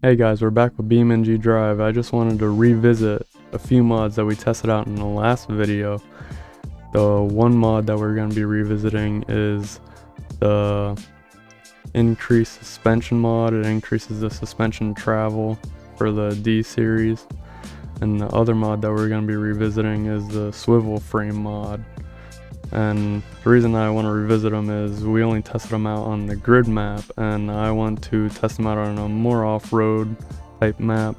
Hey guys, we're back with BeamNG Drive. I just wanted to revisit a few mods that we tested out in the last video. The one mod that we're going to be revisiting is the increased suspension mod. It increases the suspension travel for the D series. And the other mod that we're going to be revisiting is the swivel frame mod. And the reason I want to revisit them is we only tested them out on the grid map, and I want to test them out on a more off-road type map.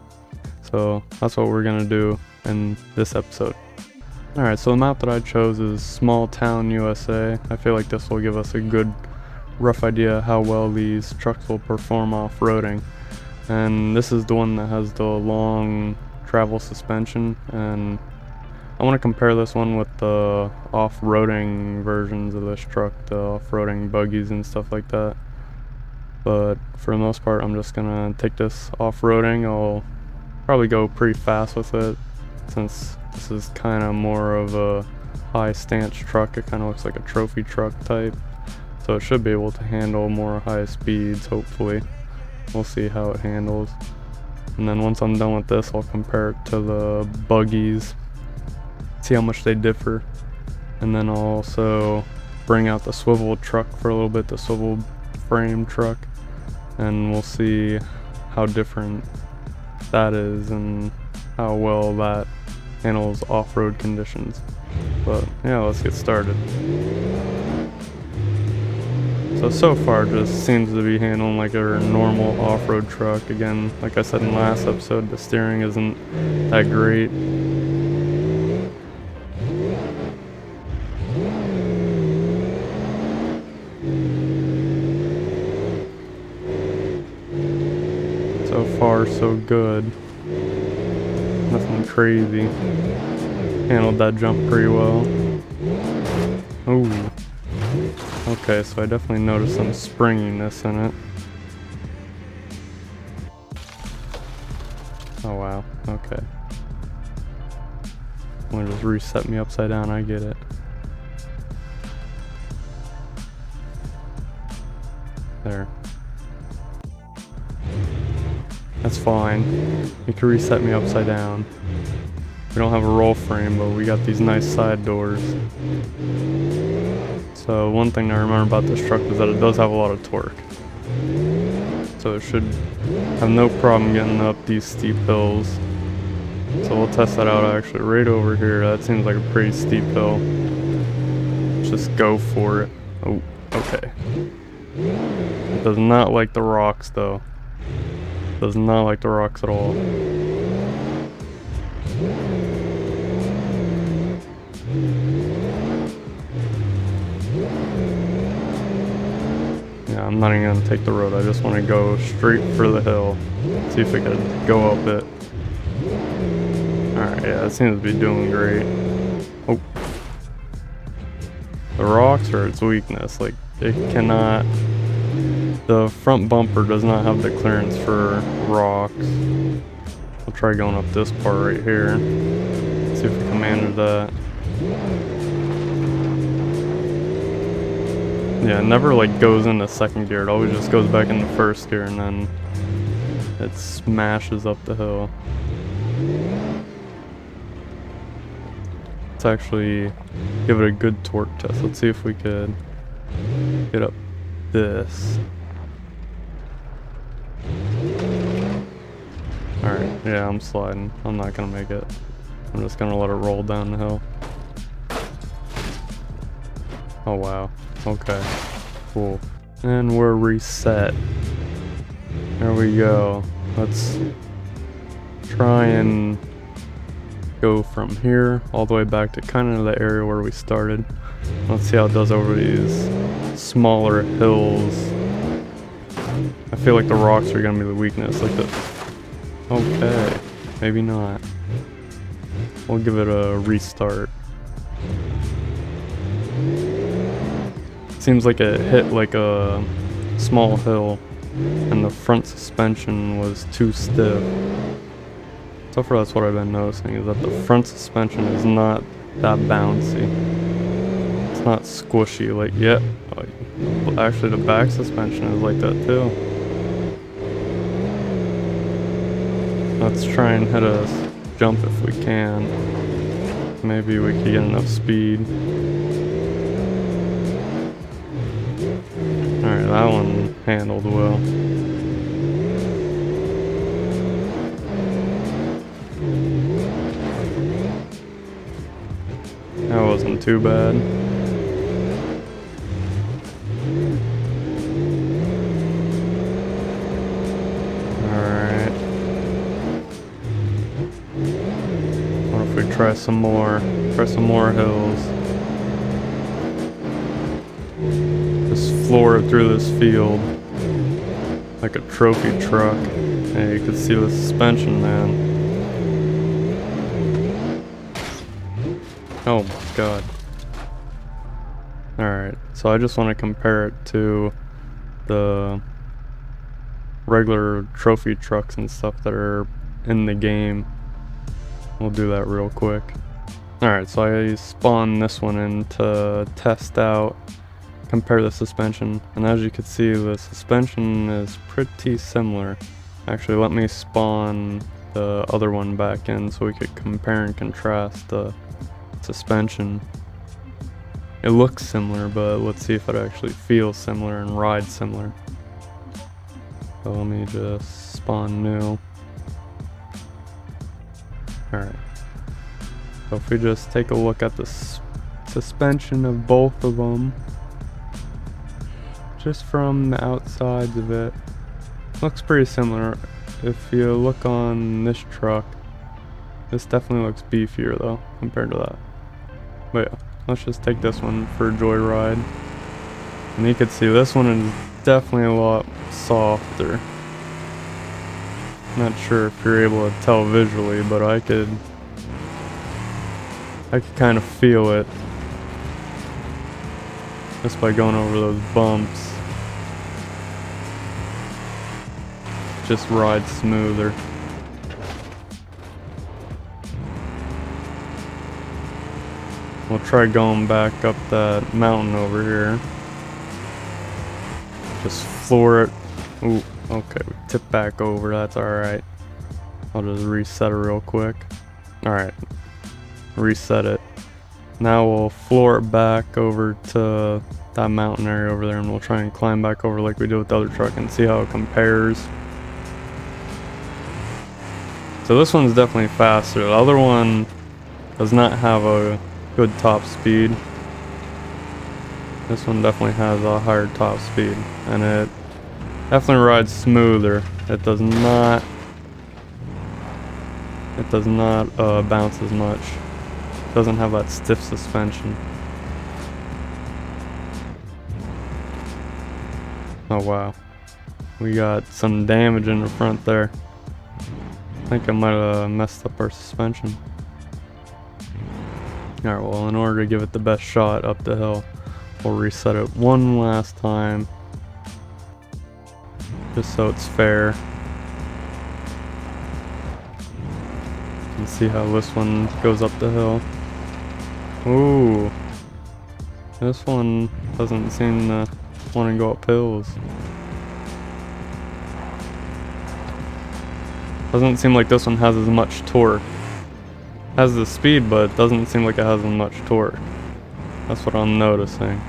So that's what we're going to do in this episode. Alright, so the map that I chose is Small Town USA. I feel like this will give us a good rough idea how well these trucks will perform off-roading. And this is the one that has the long travel suspension, and I want to compare this one with the off-roading versions of this truck, the off-roading buggies and stuff like that. But for the most part, I'm just gonna take this off-roading. I'll probably go pretty fast with it, since this is kind of more of a high stance truck. It kind of looks like a trophy truck type, so it should be able to handle more high speeds, hopefully. We'll see how it handles. And then once I'm done with this, I'll compare it to the buggies, see how much they differ, and then I'll also bring out the swivel truck for a little bit, the swivel frame truck, and we'll see how different that is and how well that handles off-road conditions. But yeah, let's get started. So far it just seems to be handling like a normal off-road truck. Again, like I said in the last episode, the steering isn't that great. So far, so good. Nothing crazy. Handled that jump pretty well. Ooh. Okay, so I definitely noticed some springiness in it. Oh wow, okay. Want to just reset me upside down, I get it. There. That's fine. You can reset me upside down. We don't have a roll frame, but we got these nice side doors. So one thing I remember about this truck is that it does have a lot of torque. So it should have no problem getting up these steep hills. So we'll test that out actually right over here. That seems like a pretty steep hill. Let's just go for it. Oh, okay. It does not like the rocks though. Does not like the rocks at all. Yeah, I'm not even gonna take the road. I just want to go straight for the hill. See if we can go up it. Alright, yeah, it seems to be doing great. Oh. The rocks are its weakness. Like, it cannot... The front bumper does not have the clearance for rocks. I'll try going up this part right here. See if we can manage that. Yeah, it never like goes into second gear. It always just goes back into first gear and then it smashes up the hill. Let's actually give it a good torque test. Let's see if we could get up this. Alright, yeah, I'm sliding. I'm not gonna make it. I'm just gonna let it roll down the hill. Oh wow. Okay. Cool. And we're reset. There we go. Let's try and go from here all the way back to kind of the area where we started. Let's see how it does over these smaller hills. I feel like the rocks are gonna be the weakness. Like the... Okay, maybe not. We'll give it a restart. Seems like it hit like a small hill and the front suspension was too stiff. So far that's what I've been noticing, is that the front suspension is not that bouncy. It's not squishy like, yeah. Actually the back suspension is like that too. Let's try and hit a jump if we can. Maybe we could get enough speed. Alright, that one handled well. That wasn't too bad. Alright. What if we try some more? Try some more hills. Just floor it through this field. Like a trophy truck. Hey, you can see the suspension, man. Oh my god. Alright, so I just want to compare it to the regular trophy trucks and stuff that are in the game. We'll do that real quick. Alright, so I spawned this one in to test out, compare the suspension, and as you can see, the suspension is pretty similar. Actually, let me spawn the other one back in so we could compare and contrast the suspension. It looks similar, but let's see if it actually feels similar and rides similar. So let me just spawn new. Alright. So if we just take a look at the suspension of both of them, just from the outsides of it, looks pretty similar. If you look on this truck, this definitely looks beefier though, compared to that. But yeah, let's just take this one for a joyride. And you can see this one is definitely a lot softer. Not sure if you're able to tell visually, but I could kind of feel it just by going over those bumps. Just rides smoother. We'll try going back up that mountain over here. Just floor it. Ooh, okay, we tip back over, that's alright. I'll just reset it real quick. Alright, reset it. Now we'll floor it back over to that mountain area over there, and we'll try and climb back over like we did with the other truck and see how it compares. So this one's definitely faster. The other one does not have a good top speed. This one definitely has a higher top speed, and it definitely rides smoother. It does not bounce as much. It doesn't have that stiff suspension. Oh wow, we got some damage in the front there. I think I might have messed up our suspension. Alright, well, in order to give it the best shot up the hill, we'll reset it one last time, just so it's fair. And see how this one goes up the hill. Ooh, this one doesn't seem to want to go up hills. Doesn't seem like this one has as much torque. Has the speed, but it doesn't seem like it has as much torque. That's what I'm noticing.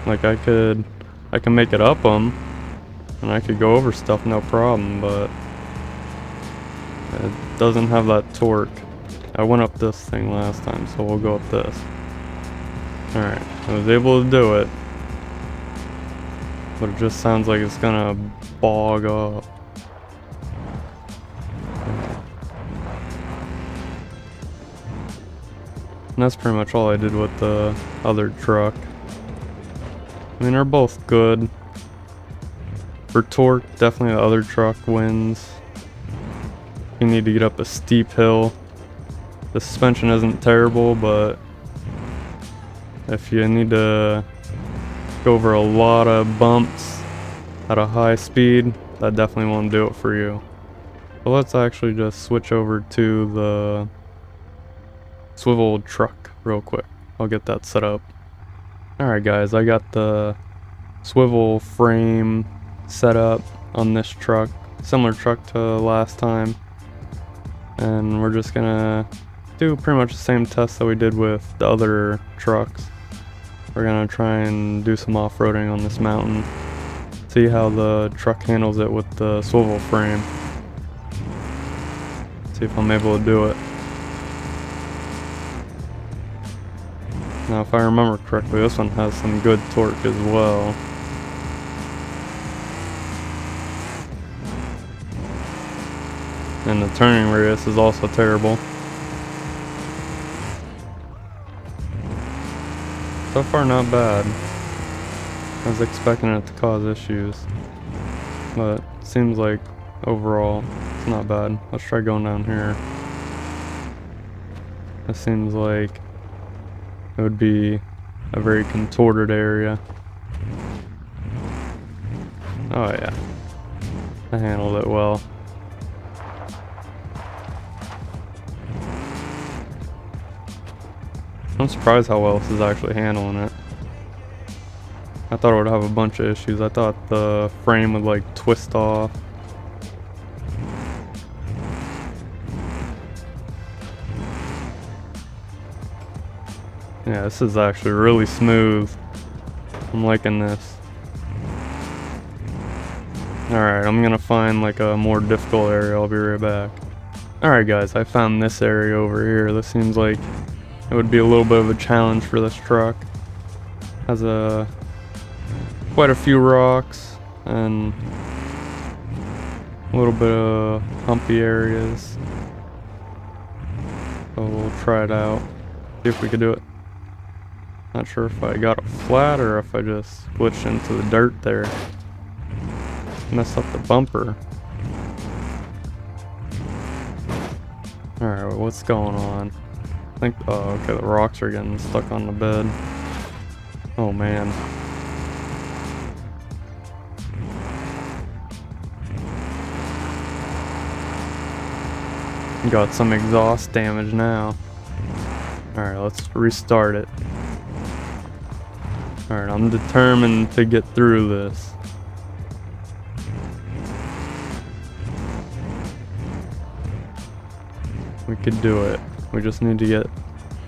Like I can make it up them, and I could go over stuff no problem, but it doesn't have that torque. I went up this thing last time, so we'll go up this. Alright, I was able to do it, but it just sounds like it's gonna bog up. And that's pretty much all I did with the other truck. I mean, they're both good. For torque, definitely the other truck wins. You need to get up a steep hill. The suspension isn't terrible, but if you need to go over a lot of bumps at a high speed, that definitely won't do it for you. So let's actually just switch over to the swivel truck real quick. I'll get that set up. Alright guys, I got the swivel frame setup on this truck, similar truck to last time, and we're just gonna do pretty much the same test that we did with the other trucks. We're gonna try and do some off-roading on this mountain, see how the truck handles it with the swivel frame, see if I'm able to do it. Now if I remember correctly, this one has some good torque as well. And the turning radius is also terrible. So far not bad. I was expecting it to cause issues, but it seems like overall it's not bad. Let's try going down here. It seems like it would be a very contorted area. Oh yeah, I handled it well. I'm surprised how well this is actually handling it. I thought it would have a bunch of issues. I thought the frame would like twist off. Yeah, this is actually really smooth. I'm liking this. Alright, I'm gonna find like a more difficult area. I'll be right back. Alright guys, I found this area over here. This seems like it would be a little bit of a challenge for this truck. Has quite a few rocks and a little bit of humpy areas. So we'll try it out, see if we can do it. Not sure if I got it flat or if I just glitched into the dirt there. Messed up the bumper. Alright, what's going on? I think, oh, okay, the rocks are getting stuck on the bed. Oh man. Got some exhaust damage now. Alright, let's restart it. Alright, I'm determined to get through this. We could do it. We just need to get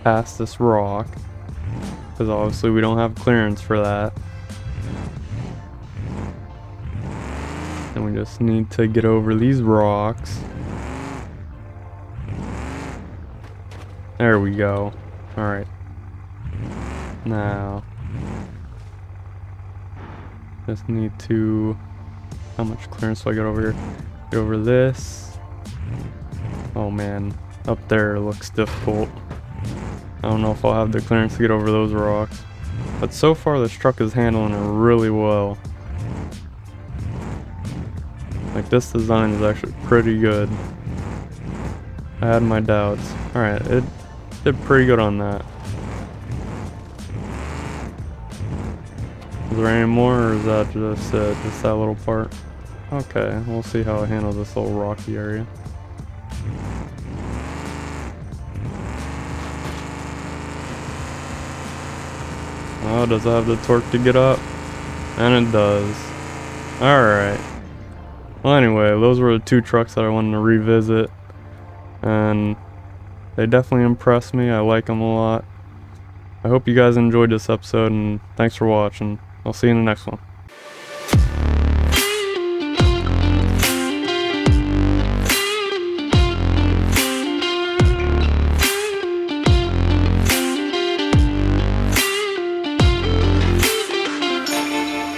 past this rock, because obviously we don't have clearance for that. And we just need to get over these rocks. There we go. Alright. Now, just need to... How much clearance do I get over here? Get over this. Oh man. Up there looks difficult. I don't know if I'll have the clearance to get over those rocks. But so far this truck is handling it really well. Like, this design is actually pretty good. I had my doubts. Alright, it did pretty good on that. Is there any more, or is that just it? Just that little part? Okay, we'll see how I handle this little rocky area. Oh, does it have the torque to get up? And it does. Alright. Well, anyway, those were the two trucks that I wanted to revisit. And they definitely impressed me. I like them a lot. I hope you guys enjoyed this episode, and thanks for watching. I'll see you in the next one.